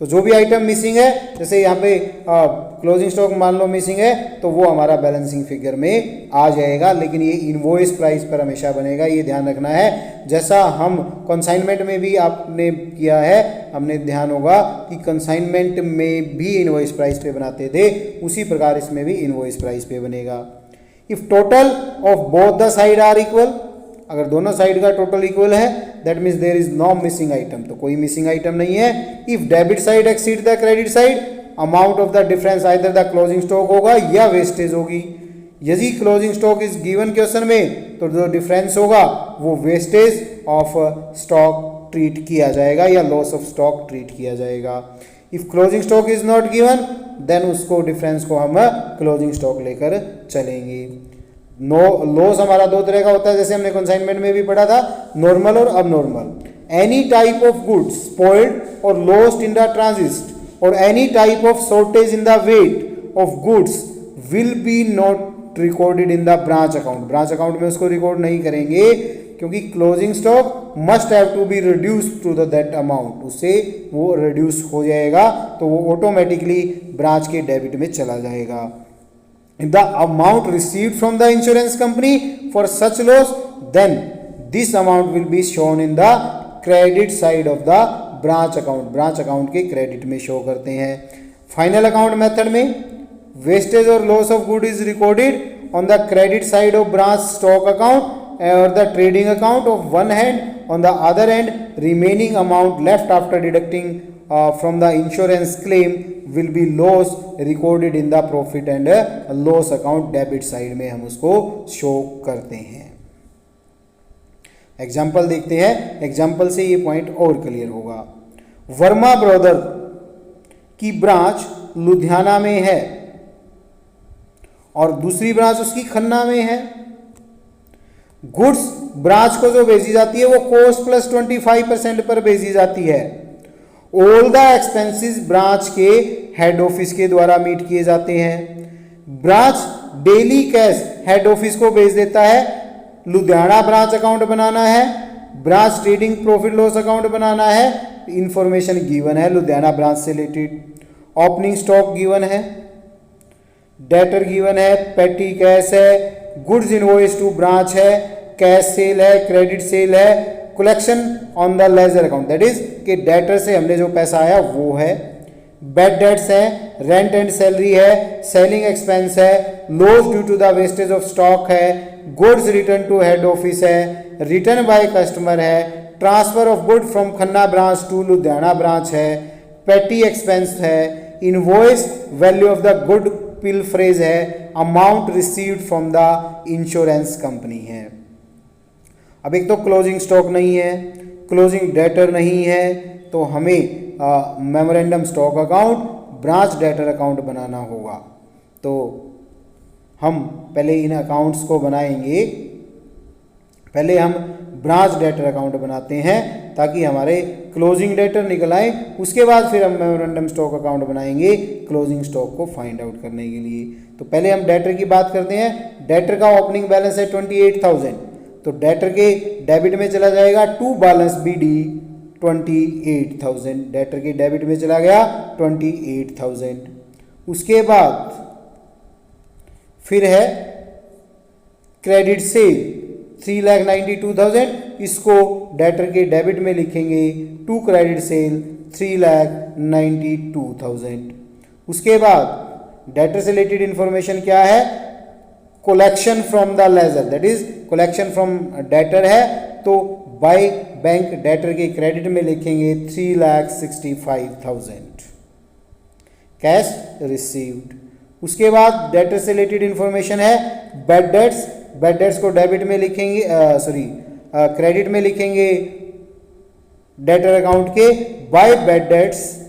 तो जो भी आइटम मिसिंग है, जैसे यहाँ पे क्लोजिंग स्टॉक मान लो मिसिंग है, तो वो हमारा बैलेंसिंग फिगर में आ जाएगा, लेकिन ये इनवॉइस प्राइस पर हमेशा बनेगा, ये ध्यान रखना है। जैसा हम कंसाइनमेंट में भी आपने किया है, हमने ध्यान होगा कि कंसाइनमेंट में भी इनवॉइस प्राइस पे बनाते थे, उसी प्रकार इसमें भी इनवॉइस प्राइस पे बनेगा। If total of both the side are equal, अगर दोनों साइड का टोटल इक्वल है, that means there is no missing item, तो कोई मिसिंग आइटम नहीं है। If debit side exceed the credit side, amount of the difference either the closing stock होगा या वेस्टेज होगी। यदि closing stock is given question में, तो जो डिफरेंस होगा वो वेस्टेज ऑफ स्टॉक ट्रीट किया जाएगा या लॉस ऑफ स्टॉक ट्रीट किया जाएगा। If closing stock is not given, then उसको डिफरेंस को हम क्लोजिंग स्टॉक लेकर चलेंगे। नो लॉस हमारा दो तरह का होता है, जैसे हमने कंसाइनमेंट में भी पढ़ा था, नॉर्मल और abnormal. Any type of goods spoiled और लॉस्ट इन द ट्रांजिट और any type of shortage in the weight of goods will be not recorded in the branch account. Branch account में उसको record नहीं करेंगे, क्योंकि closing stock must have to be reduce to the that amount, उससे वो reduce हो जाएगा, तो वो ऑटोमेटिकली ब्रांच के डेबिट में चला जाएगा। The amount received from the insurance company for such loss, then this amount will be shown in the credit side of the branch account. branch account के credit में show करते हैं। final account method में wastage or loss of good is recorded on the credit side of branch stock account or the trading account of one hand, on the other hand remaining amount left after deducting from the insurance claim will be loss recorded in the profit and loss account debit side में हम उसको show करते हैं। Example देखते हैं, example से ये point और क्लियर होगा। वर्मा ब्रदर की ब्रांच लुधियाना में है और दूसरी ब्रांच उसकी खन्ना में है। गुड्स ब्रांच को जो भेजी जाती है वो कॉस्ट प्लस 25% पर भेजी जाती है। ऑल द एक्सपेंसेस ब्रांच के हेड ऑफिस के द्वारा मीट किए जाते हैं। Branch daily cash head office को भेज देता है। लुधियाना ब्रांच अकाउंट बनाना है, branch trading profit loss account बनाना है। इंफॉर्मेशन गिवन है लुधियाना ब्रांच से रिलेटेड। ओपनिंग स्टॉक गिवन है, डेटर गिवन है, पेटी कैश है, गुड्स इनवॉइस टू ब्रांच है, कैश सेल है, क्रेडिट सेल है, collection on the ledger account, that is कि डेटर से हमने जो पैसा आया वो है। बैड डेट्स है, रेंट एंड सैलरी है, सेलिंग एक्सपेंस है, loss due to the wastage of stock है, goods return to head office है, रिटर्न बाय कस्टमर है, transfer of good from Khanna branch to Ludhiana branch है, पेटी एक्सपेंस है, invoice value of the good pilferage है, amount received from the insurance company है। अब एक तो क्लोजिंग स्टॉक नहीं है, क्लोजिंग डेटर नहीं है, तो हमें memorandum stock account, branch debtor account बनाना होगा। तो हम पहले इन अकाउंट्स को बनाएंगे। पहले हम ब्रांच डेटर अकाउंट बनाते हैं ताकि हमारे क्लोजिंग डेटर निकल आए, उसके बाद फिर हम मेमोरेंडम स्टॉक अकाउंट बनाएंगे क्लोजिंग स्टॉक को फाइंड आउट करने के लिए। तो पहले हम डेटर की बात करते हैं। डेटर का ओपनिंग बैलेंस है 28,000, तो डेटर के डेबिट में चला जाएगा टू बैलेंस BD 28,000, डेटर के डेबिट में चला गया 28,000। उसके बाद फिर है क्रेडिट सेल 3,92,000, इसको डेटर के डेबिट में लिखेंगे टू क्रेडिट सेल 3,92,000। उसके बाद डेटर से रिलेटेड इंफॉर्मेशन क्या है, collection from the ledger, that is collection from debtor है, तो बाय बैंक डेटर के क्रेडिट में लिखेंगे 3,65,000 कैश रिसीव्ड। उसके बाद डेटर से रिलेटेड इंफॉर्मेशन है बैड डेट्स, बैड डेट्स को डेबिट में लिखेंगे क्रेडिट में लिखेंगे डेटर अकाउंट के by bad debts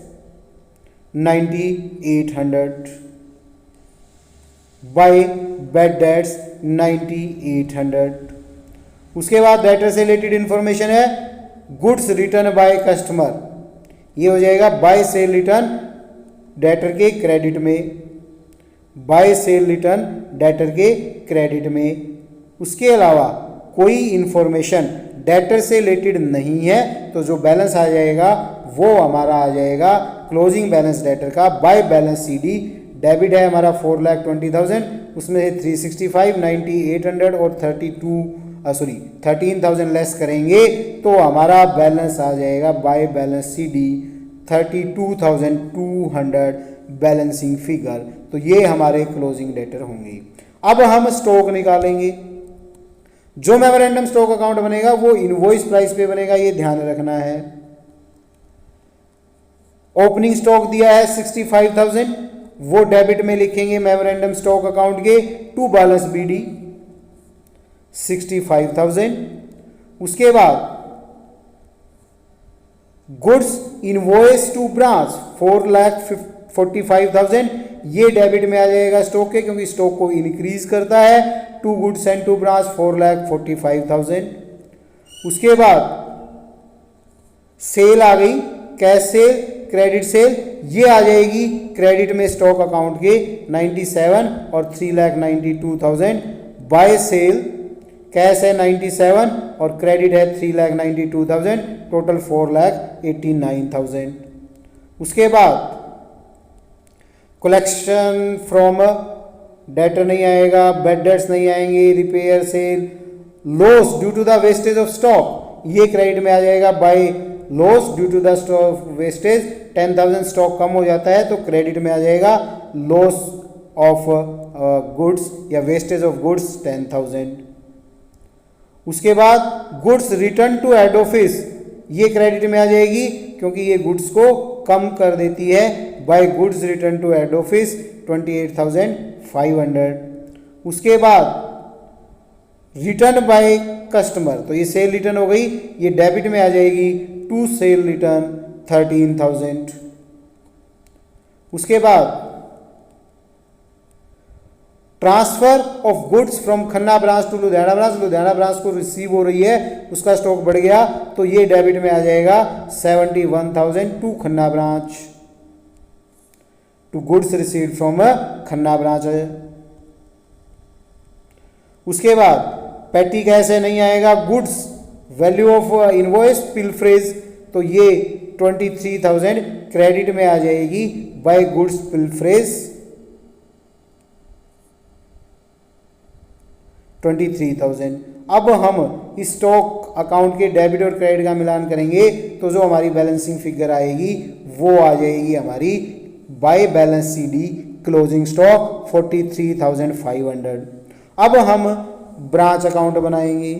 9,800, by bad debts 9,800। उसके बाद डेटर से रिलेटेड इंफॉर्मेशन है गुड्स रिटर्न बाय कस्टमर, ये हो जाएगा बाय सेल रिटर्न डेटर के क्रेडिट में, बाय सेल रिटर्न डेटर के क्रेडिट में। उसके अलावा कोई इंफॉर्मेशन डेटर से रिलेटेड नहीं है तो जो बैलेंस आ जाएगा वो हमारा आ जाएगा क्लोजिंग बैलेंस डेटर का बाय बैलेंस CD। डेबिट है हमारा 4,20,000, उसमें से 365, 9,800 और 13,000 लेस करेंगे तो हमारा बैलेंस आ जाएगा by balance CD 32,200 balancing figure. तो ये हमारे क्लोजिंग डेटर होंगे। अब हम स्टॉक निकालेंगे। जो मेमोरेंडम स्टॉक अकाउंट बनेगा वो इनवॉइस प्राइस पे बनेगा, ये ध्यान रखना है। ओपनिंग स्टॉक दिया है 65,000, वो डेबिट में लिखेंगे मेमोरेंडम स्टॉक अकाउंट के टू बैलेंस BD 65,000। उसके बाद गुड्स इनवॉइस टू ब्रांच 4,45,000, ये डेबिट में आ जाएगा स्टॉक के, क्योंकि स्टॉक को इंक्रीज करता है। To goods and to branch 4,45,000। उसके बाद सेल आ गई, कैश सेल, क्रेडिट सेल, ये आ जाएगी क्रेडिट में स्टॉक अकाउंट के 97 और 3,92,000। बाय सेल कैश है 97 और क्रेडिट है 3,92,000, टोटल 4,89,000। उसके बाद कलेक्शन फ्रॉम डेटर नहीं आएगा, बैड डेट्स नहीं आएंगे, repair sale, loss due to the wastage of stock, ये क्रेडिट में आ जाएगा by loss due to the stock wastage. 10,000 stock कम हो जाता है तो क्रेडिट में आ जाएगा लॉस ऑफ गुड्स या वेस्टेज ऑफ गुड्स 10,000। उसके बाद goods return to head office, ये क्रेडिट में आ जाएगी क्योंकि ये गुड्स को कम कर देती है। By goods return to head office 28,500। उसके बाद रिटर्न बाय कस्टमर, तो ये सेल रिटर्न हो गई, ये डेबिट में आ जाएगी टू सेल रिटर्न 13,000। उसके बाद transfer of goods from Khanna branch to Ludhiana branch, Ludhiana branch को रिसीव हो रही है, उसका स्टॉक बढ़ गया तो ये डेबिट में आ जाएगा 71,000 to Khanna branch, to goods received from Khanna branch. उसके बाद पेटी कैसे नहीं आएगा, goods value of invoice pilferage, तो ये 23,000 क्रेडिट में आ जाएगी बाय गुड्स पिलफ्रेज 23,000। अब हम इस स्टॉक अकाउंट के डेबिट और क्रेडिट का मिलान करेंगे तो जो हमारी बैलेंसिंग फिगर आएगी वो आ जाएगी हमारी by balance C D closing stock 43,500। अब हम ब्रांच अकाउंट बनाएंगे।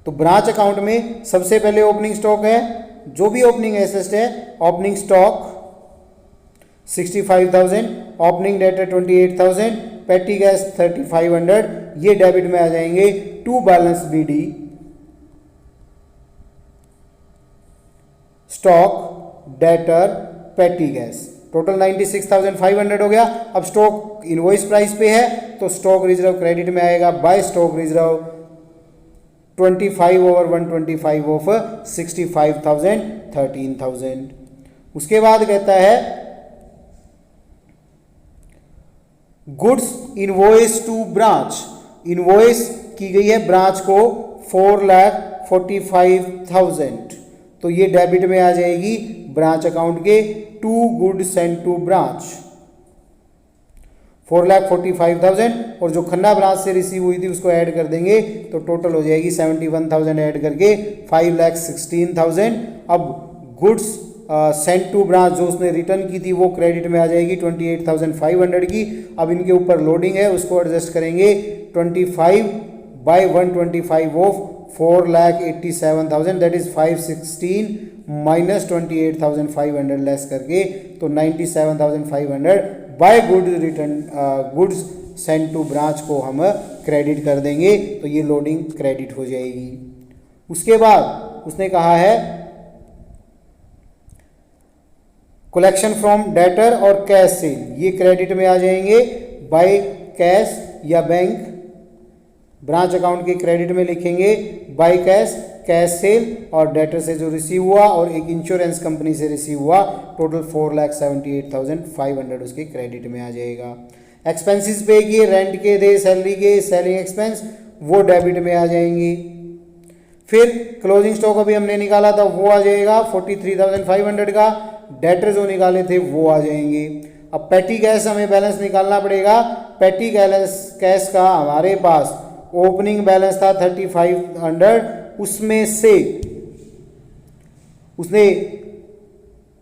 तो ब्रांच अकाउंट में सबसे पहले ओपनिंग स्टॉक है, जो भी ओपनिंग एसेट है, opening stock 65,000, opening debtor 28,000, petty cash 3,500, ये डेबिट में आ जाएंगे to balance BD stock debtor petty cash. Total 96,500 हो गया। अब स्टॉक इनवॉइस प्राइस पे है तो स्टॉक रिजर्व क्रेडिट में आएगा by stock reserve 25 over 125 of 65,000 13,000। उसके बाद कहता है goods invoice to branch, invoice की गई है ब्रांच को 4,45,000, तो ये डेबिट में आ जाएगी ब्रांच अकाउंट के to good sent to branch 4,45,000, और जो खन्ना ब्रांच से रिसीव हुई थी उसको ऐड कर देंगे तो टोटल हो जाएगी 71,000 ऐड करके 5,16,000। अब गुड्स सेंट टू ब्रांच जो उसने रिटर्न की थी वो क्रेडिट में आ जाएगी 28,500 की। अब इनके ऊपर लोडिंग है उसको एडजस्ट करेंगे 25 by 125 of 4,87,000 that is 516 minus 28,500 less करके तो 97,500 by good return goods sent to branch को हम क्रेडिट कर देंगे तो ये लोडिंग क्रेडिट हो जाएगी। उसके बाद उसने कहा है कलेक्शन फ्रॉम डेटर और कैश सेल, ये क्रेडिट में आ जाएंगे बाय कैश या बैंक। ब्रांच अकाउंट के क्रेडिट में लिखेंगे बाय कैश, कैश सेल और डेटर से जो रिसीव हुआ और एक इंश्योरेंस कंपनी से रिसीव हुआ, टोटल 4,78,500 उसके क्रेडिट में आ जाएगा। एक्सपेंसेस पे किए, रेंट के थे, सैलरी के, सेलिंग एक्सपेंस वो डेबिट में आ जाएंगे। फिर क्लोजिंग स्टॉक अभी हमने निकाला था वो आ जाएगा 43,500 का, डेटर जो निकाले थे वो आ जाएंगे। अब पेटी कैश हमें बैलेंस निकालना पड़ेगा। पेटी कैश का हमारे पास ओपनिंग बैलेंस था 3,500, उसमें से उसने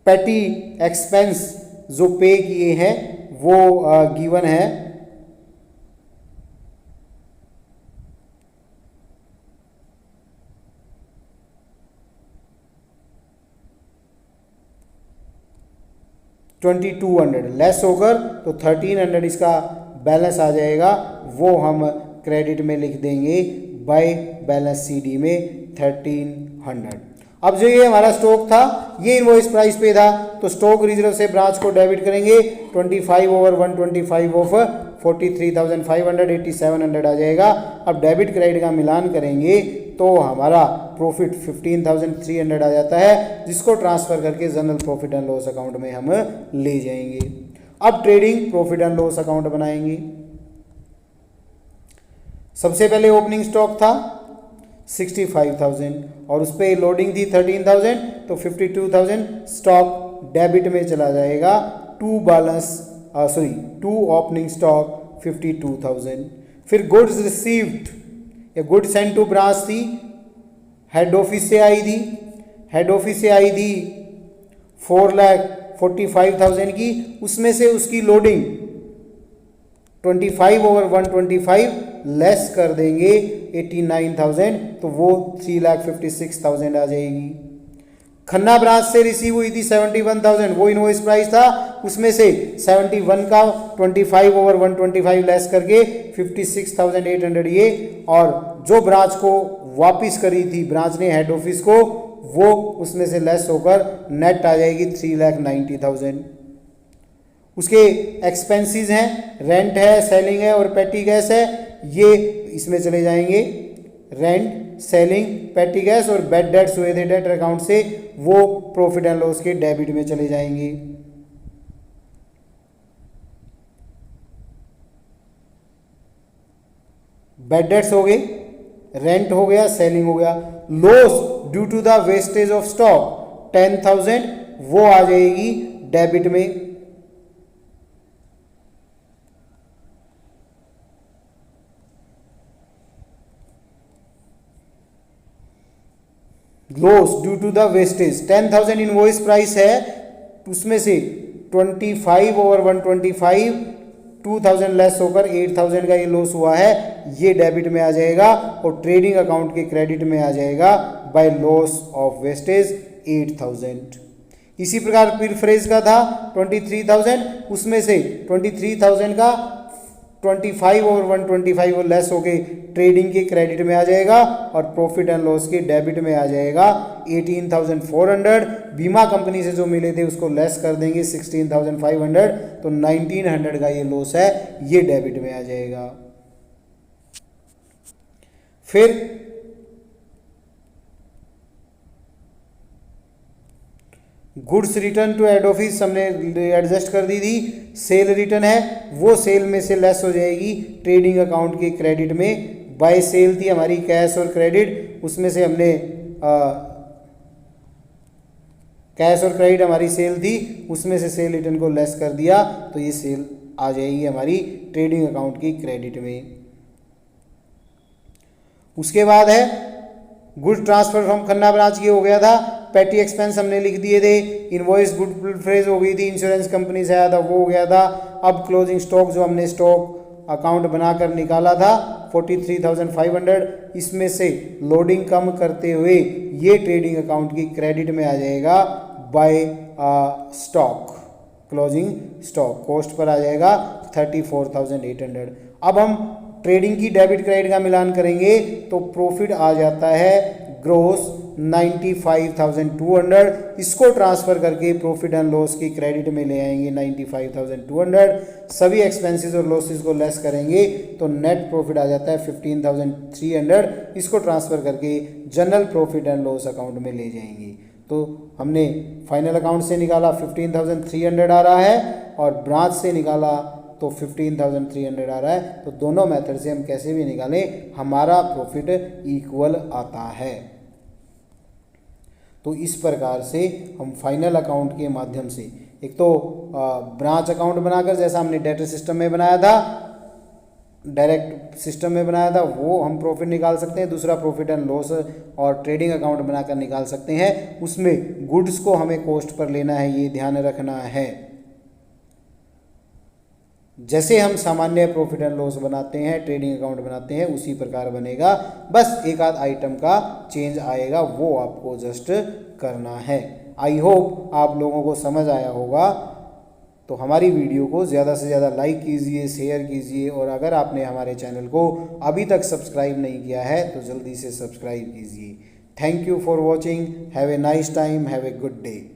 पेटी एक्सपेंस जो पे किए हैं वो गिवन है $2,200 लेस होकर तो 1,300 इसका बैलेंस आ जाएगा, वो हम क्रेडिट में लिख देंगे बाय बैलेंस सीडी में 1,300। अब जो ये हमारा स्टॉक था ये इनवॉइस प्राइस पे था तो स्टॉक रिजर्व से ब्रांच को डेबिट करेंगे 25 ओवर 125 ऑफ 43,500 8700 आ जाएगा। अब डेबिट क्रेडिट का मिलान करेंगे तो हमारा प्रॉफिट 15,300 आ जाता है, जिसको ट्रांसफर करके general profit and loss account में हम ले जाएंगे। अब trading profit and loss account बनाएंगे। सबसे पहले ओपनिंग स्टॉक था 65,000 और उस पर लोडिंग थी 13,000 तो 52,000 स्टॉक डेबिट में चला जाएगा टू ओपनिंग स्टॉक 52,000। फिर गुड्स रिसीव्ड या गुड सेंट टू ब्रांच थी, हेड ऑफिस से आई थी, हेड ऑफिस से आई थी 4,45,000 की, उसमें से उसकी लोडिंग 25 ओवर 125 लेस कर देंगे 89,000 तो वो 3,56,000 आ जाएगी। खन्ना ब्रांच से रिसीव हुई थी 71,000, वो इनवॉइस प्राइस था, उसमें से 71 का 25 ओवर 125 लेस करके 56,800 ये, और जो ब्रांच को वापिस करी थी ब्रांच ने हेड ऑफिस को, वो उसमें से लेस होकर नेट आ जाएगी 3,90,000। उसके एक्सपेंसेस हैं, रेंट है, सेलिंग है और पेटी गैस है, ये इसमें चले जाएंगे। रेंट, सेलिंग, पेटी गैस और बैड डेट्स हुए थे डेटर अकाउंट से, वो प्रॉफिट एंड लॉस के डेबिट में चले जाएंगे। बैड डेट्स हो गए, रेंट हो गया, सेलिंग हो गया। Loss due to the wastage of stock 10,000 वो आ जाएगी डेबिट में। Loss due to the wastage 10,000 invoice price है, उसमें से 25 ओवर 125 2000 लेस होकर 8000 का ये लॉस हुआ है, ये डेबिट में आ जाएगा और ट्रेडिंग अकाउंट के क्रेडिट में आ जाएगा बाय लॉस ऑफ वेस्टेज 8000। इसी प्रकार पिरफ्रेज का था 23,000, उसमें से 23,000 का 25 ओवर 125 वो लेस होके ट्रेडिंग के क्रेडिट में आ जाएगा और प्रॉफिट एंड लॉस के डेबिट में आ जाएगा 18,400। बीमा कंपनी से जो मिले थे उसको लेस कर देंगे 16,500, तो 1,900 का ये लॉस है, ये डेबिट में आ जाएगा। फिर goods return to head office हमने एडजस्ट कर दी थी, सेल रिटर्न है वो सेल में से लेस हो जाएगी ट्रेडिंग अकाउंट के क्रेडिट में। बाय सेल थी हमारी कैश और क्रेडिट, उसमें से हमने कैश और क्रेडिट हमारी सेल थी, उसमें से सेल रिटर्न को लेस कर दिया, तो ये सेल आ जाएगी हमारी ट्रेडिंग अकाउंट की क्रेडिट में। उसके बाद है good transfer from Khanna branch, ये हो गया था। पेटी एक्सपेंस हमने लिख दिए थे, इनवॉइस गुड फ्रेज हो गई थी, इंश्योरेंस कंपनी से आया था वो हो गया था। अब क्लोजिंग स्टॉक जो हमने स्टॉक अकाउंट बनाकर निकाला था 43,500, इसमें से लोडिंग कम करते हुए ये ट्रेडिंग अकाउंट की क्रेडिट में आ जाएगा by stock, closing stock cost पर आ जाएगा 34,800। अब हम ट्रेडिंग की डेबिट क्रेडिट का मिलान करेंगे तो प्रॉफिट आ जाता है ग्रोस 95,200, इसको ट्रांसफर करके प्रॉफिट एंड लॉस की क्रेडिट में ले आएंगे 95,200, सभी एक्सपेंसेस और लॉसेस को लेस करेंगे तो नेट प्रॉफिट आ जाता है 15,300, इसको ट्रांसफर करके general profit and loss account में ले जाएंगे। तो हमने फाइनल अकाउंट से निकाला 15,300 आ रहा है और ब्रांच से निकाला तो 15,300 आ रहा है, तो दोनों मेथड से हम कैसे भी निकालें हमारा प्रॉफिट इक्वल आता है। तो इस प्रकार से हम फाइनल अकाउंट के माध्यम से एक तो ब्रांच अकाउंट बनाकर जैसा हमने डेटा सिस्टम में बनाया था, डायरेक्ट सिस्टम में बनाया था, वो हम प्रॉफिट निकाल सकते हैं। दूसरा प्रॉफिट एंड लॉस और ट्रेडिंग अकाउंट बनाकर निकाल सकते हैं, उसमें गुड्स को हमें कॉस्ट पर लेना है, ये ध्यान रखना है। जैसे हम सामान्य प्रॉफिट एंड लॉस बनाते हैं, ट्रेडिंग अकाउंट बनाते हैं, उसी प्रकार बनेगा, बस एक आध आइटम का चेंज आएगा, वो आपको जस्ट करना है। आई होप आप लोगों को समझ आया होगा। तो हमारी वीडियो को ज़्यादा से ज़्यादा लाइक कीजिए, शेयर कीजिए, और अगर आपने हमारे चैनल को अभी तक सब्सक्राइब नहीं किया है तो जल्दी से सब्सक्राइब कीजिए। Thank you for watching, have a nice time, have a good day.